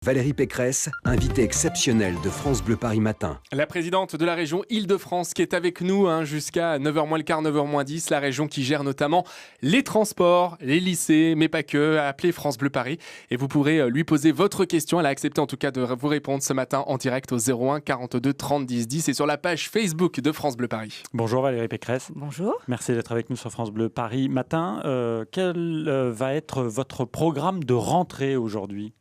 Valérie Pécresse, invitée exceptionnelle de France Bleu Paris Matin. La présidente de la région Île-de-France qui est avec nous jusqu'à 9h moins le quart, 9h moins 10. La région qui gère notamment les transports, les lycées, mais pas que. Appelez France Bleu Paris et vous pourrez lui poser votre question. Elle a accepté en tout cas de vous répondre ce matin en direct au 01 42 30 10 10 et sur la page Facebook de France Bleu Paris. Bonjour Valérie Pécresse. Bonjour. Merci d'être avec nous sur France Bleu Paris Matin. Quel va être votre programme de rentrée aujourd'hui ?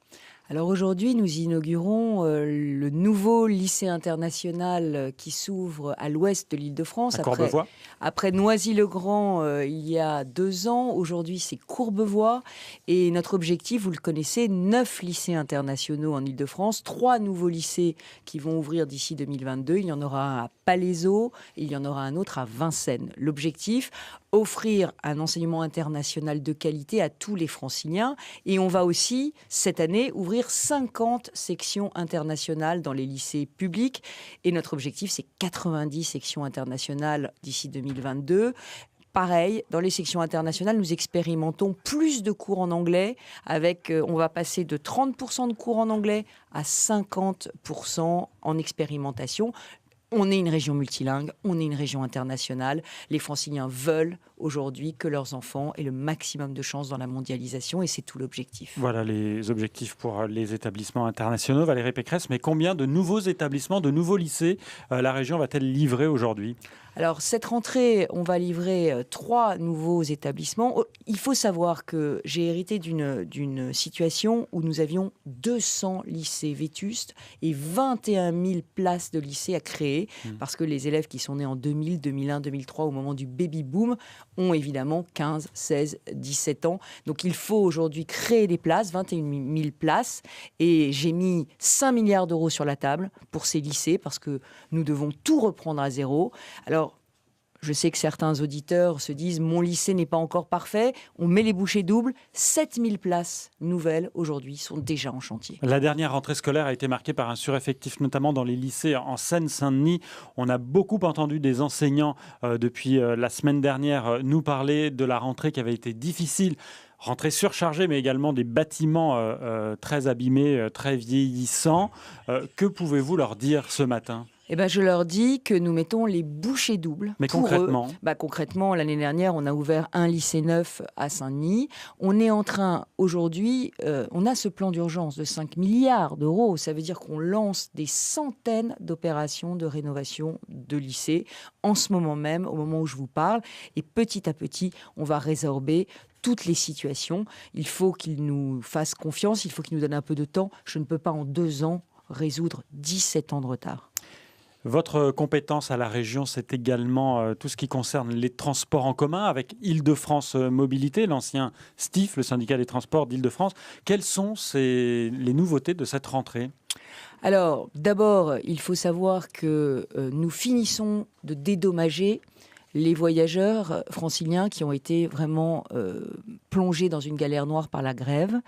Alors aujourd'hui, nous inaugurons le nouveau lycée international qui s'ouvre à l'ouest de l'Île-de-France. Après Noisy-le-Grand, il y a 2 ans. Aujourd'hui, c'est Courbevoie. Et notre objectif, vous le connaissez, 9 lycées internationaux en Île-de-France, 3 nouveaux lycées qui vont ouvrir d'ici 2022. Il y en aura un à Palaiseau et il y en aura un autre à Vincennes. L'objectif, offrir un enseignement international de qualité à tous les Franciliens. Et on va aussi, cette année, ouvrir 50 sections internationales dans les lycées publics. Et notre objectif, c'est 90 sections internationales d'ici 2022. Pareil, dans les sections internationales, nous expérimentons plus de cours en anglais. On va passer de 30% de cours en anglais à 50% en expérimentation. On est une région multilingue, on est une région internationale. Les Franciliens veulent aujourd'hui que leurs enfants aient le maximum de chances dans la mondialisation et c'est tout l'objectif. Voilà les objectifs pour les établissements internationaux. Valérie Pécresse, mais combien de nouveaux établissements, de nouveaux lycées la région va-t-elle livrer aujourd'hui ? Alors, cette rentrée, on va livrer 3 nouveaux établissements. Il faut savoir que j'ai hérité d'une situation où nous avions 200 lycées vétustes et 21 000 places de lycées à créer parce que les élèves qui sont nés en 2000, 2001, 2003 au moment du baby-boom ont évidemment 15, 16, 17 ans. Donc, il faut aujourd'hui créer des places, 21 000 places. Et j'ai mis 5 milliards d'euros sur la table pour ces lycées parce que nous devons tout reprendre à zéro. Alors, je sais que certains auditeurs se disent « mon lycée n'est pas encore parfait ». On met les bouchées doubles. 7000 places nouvelles aujourd'hui sont déjà en chantier. La dernière rentrée scolaire a été marquée par un sureffectif, notamment dans les lycées en Seine-Saint-Denis. On a beaucoup entendu des enseignants depuis la semaine dernière nous parler de la rentrée qui avait été difficile. Rentrée surchargée, mais également des bâtiments très abîmés, très vieillissants. Que pouvez-vous leur dire ce matin ? Je leur dis que nous mettons les bouchées doubles. Mais concrètement ? Concrètement, l'année dernière, on a ouvert un lycée neuf à Saint-Denis. On est en train, aujourd'hui, on a ce plan d'urgence de 5 milliards d'euros. Ça veut dire qu'on lance des centaines d'opérations de rénovation de lycées en ce moment même, au moment où je vous parle. Et petit à petit, on va résorber toutes les situations. Il faut qu'ils nous fassent confiance, il faut qu'ils nous donnent un peu de temps. Je ne peux pas en 2 ans résoudre 17 ans de retard. Votre compétence à la région, c'est également tout ce qui concerne les transports en commun avec Île-de-France Mobilité, l'ancien STIF, le syndicat des transports d'Île-de-France. Quelles sont les nouveautés de cette rentrée ? Alors, d'abord, il faut savoir que nous finissons de dédommager les voyageurs franciliens qui ont été vraiment plongés dans une galère noire par la grève.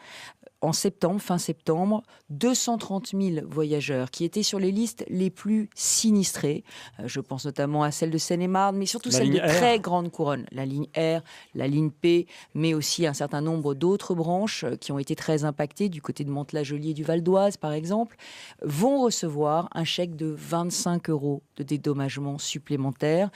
En septembre, fin septembre, 230 000 voyageurs qui étaient sur les listes les plus sinistrées. Je pense notamment à celle de Seine-et-Marne, mais surtout celle de très grande couronne. La ligne R, la ligne P, mais aussi un certain nombre d'autres branches qui ont été très impactées, du côté de Mantes-la-Jolie et du Val d'Oise, par exemple, vont recevoir un chèque de 25 € de dédommagement supplémentaire.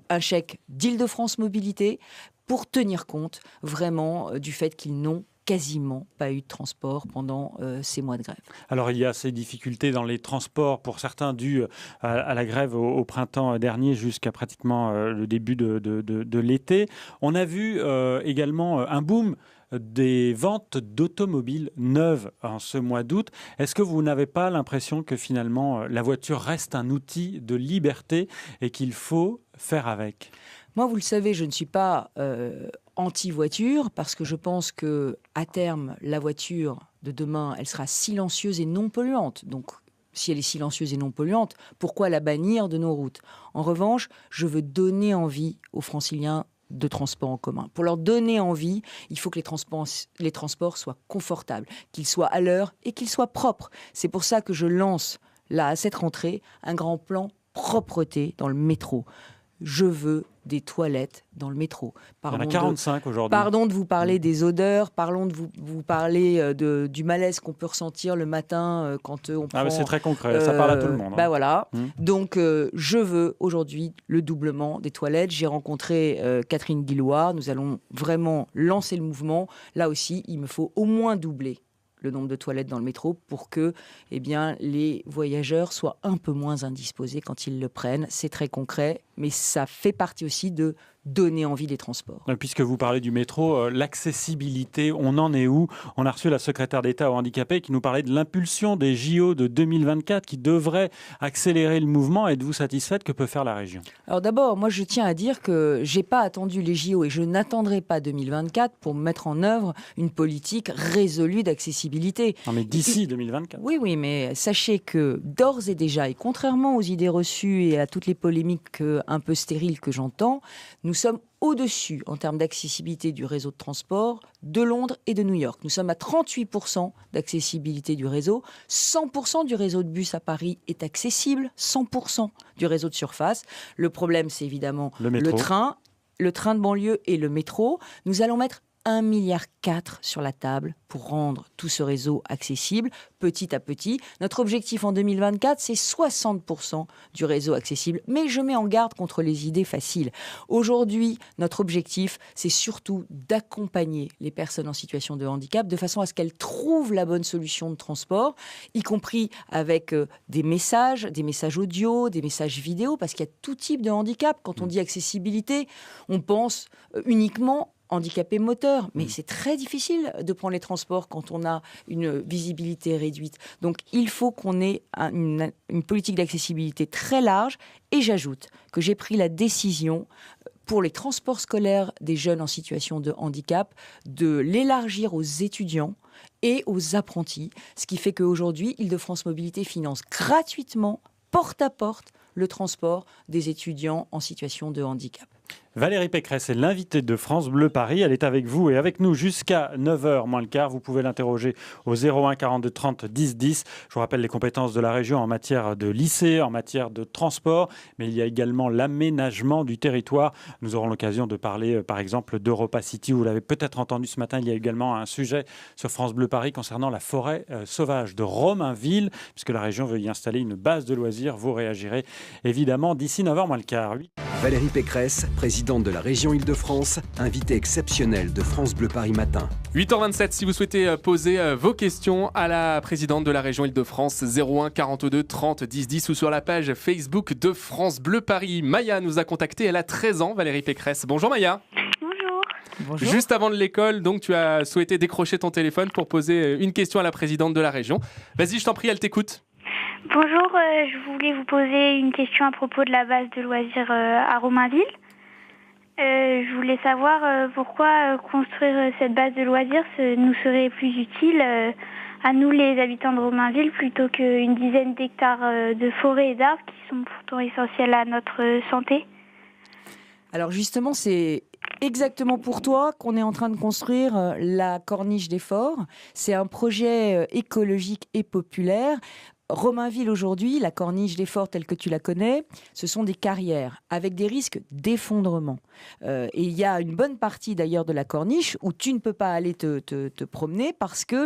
Un chèque d'Île-de-France Mobilité pour tenir compte vraiment du fait qu'ils n'ont quasiment pas eu de transport pendant ces mois de grève. Alors il y a ces difficultés dans les transports pour certains dues à la grève au printemps dernier jusqu'à pratiquement le début de l'été. On a vu également un boom des ventes d'automobiles neuves en ce mois d'août. Est-ce que vous n'avez pas l'impression que finalement la voiture reste un outil de liberté et qu'il faut faire avec ? Moi, vous le savez, je ne suis pas anti-voiture parce que je pense qu'à terme, la voiture de demain, elle sera silencieuse et non polluante. Donc, si elle est silencieuse et non polluante, pourquoi la bannir de nos routes ? En revanche, je veux donner envie aux Franciliens de transport en commun. Pour leur donner envie, il faut que les transports soient confortables, qu'ils soient à l'heure et qu'ils soient propres. C'est pour ça que je lance, là, à cette rentrée, un grand plan propreté dans le métro. je veux des toilettes dans le métro. Il y en a 45 aujourd'hui. Pardon de vous parler des odeurs, parlons de vous parler du malaise qu'on peut ressentir le matin quand on prend... Ah, mais c'est très concret, ça parle à tout le monde. Bah voilà. Donc, je veux aujourd'hui le doublement des toilettes. J'ai rencontré Catherine Guillois. Nous allons vraiment lancer le mouvement. Là aussi, il me faut au moins doubler le nombre de toilettes dans le métro pour que les voyageurs soient un peu moins indisposés quand ils le prennent. C'est très concret, mais ça fait partie aussi de donner envie des transports. Puisque vous parlez du métro, l'accessibilité, on en est où? On a reçu la secrétaire d'État aux handicapés qui nous parlait de l'impulsion des JO de 2024 qui devrait accélérer le mouvement. Êtes-vous satisfaite? Que peut faire la région? Alors d'abord, moi je tiens à dire que je n'ai pas attendu les JO et je n'attendrai pas 2024 pour mettre en œuvre une politique résolue d'accessibilité. Non mais d'ici 2024. Oui, mais sachez que d'ores et déjà, et contrairement aux idées reçues et à toutes les polémiques un peu stériles que j'entends, nous sommes au-dessus en termes d'accessibilité du réseau de transport de Londres et de New York. Nous sommes à 38% d'accessibilité du réseau. 100% du réseau de bus à Paris est accessible. 100% du réseau de surface. Le problème, c'est évidemment le train de banlieue et le métro. Nous allons mettre 1,4 milliard sur la table pour rendre tout ce réseau accessible petit à petit. Notre objectif en 2024, c'est 60% du réseau accessible. Mais je mets en garde contre les idées faciles. Aujourd'hui, notre objectif, c'est surtout d'accompagner les personnes en situation de handicap de façon à ce qu'elles trouvent la bonne solution de transport, y compris avec des messages audio, des messages vidéo, parce qu'il y a tout type de handicap. Quand on dit accessibilité, on pense uniquement handicapé moteur, mais c'est très difficile de prendre les transports quand on a une visibilité réduite. Donc il faut qu'on ait une politique d'accessibilité très large, et j'ajoute que j'ai pris la décision pour les transports scolaires des jeunes en situation de handicap de l'élargir aux étudiants et aux apprentis, ce qui fait qu'aujourd'hui, Île-de-France Mobilité finance gratuitement, porte à porte, le transport des étudiants en situation de handicap. Valérie Pécresse est l'invitée de France Bleu Paris. Elle est avec vous et avec nous jusqu'à 9h moins le quart. Vous pouvez l'interroger au 01 42 30 10 10. Je vous rappelle les compétences de la région en matière de lycée, en matière de transport, mais il y a également l'aménagement du territoire. Nous aurons l'occasion de parler par exemple d'Europa City. Vous l'avez peut-être entendu ce matin, il y a également un sujet sur France Bleu Paris concernant la forêt sauvage de Romainville, puisque la région veut y installer une base de loisirs. Vous réagirez évidemment d'ici 9h moins le quart. Valérie Pécresse, présidente de la région Île-de-France, invitée exceptionnelle de France Bleu Paris Matin. 8h27, si vous souhaitez poser vos questions à la présidente de la région Île-de-France, 01 42 30 10 10 ou sur la page Facebook de France Bleu Paris. Maya nous a contacté, elle a 13 ans, Valérie Pécresse. Bonjour Maya. Bonjour. Juste avant de l'école, donc tu as souhaité décrocher ton téléphone pour poser une question à la présidente de la région. Vas-y, je t'en prie, elle t'écoute. Bonjour, je voulais vous poser une question à propos de la base de loisirs à Romainville. Je voulais savoir pourquoi construire cette base de loisirs nous serait plus utile à nous les habitants de Romainville plutôt qu'une dizaine d'hectares de forêts et d'arbres qui sont pourtant essentiels à notre santé. Alors justement, c'est exactement pour toi qu'on est en train de construire la Corniche des Forts. C'est un projet écologique et populaire. Romainville aujourd'hui, la Corniche des Forts telle que tu la connais, ce sont des carrières avec des risques d'effondrement. Et il y a une bonne partie d'ailleurs de la Corniche où tu ne peux pas aller te promener parce que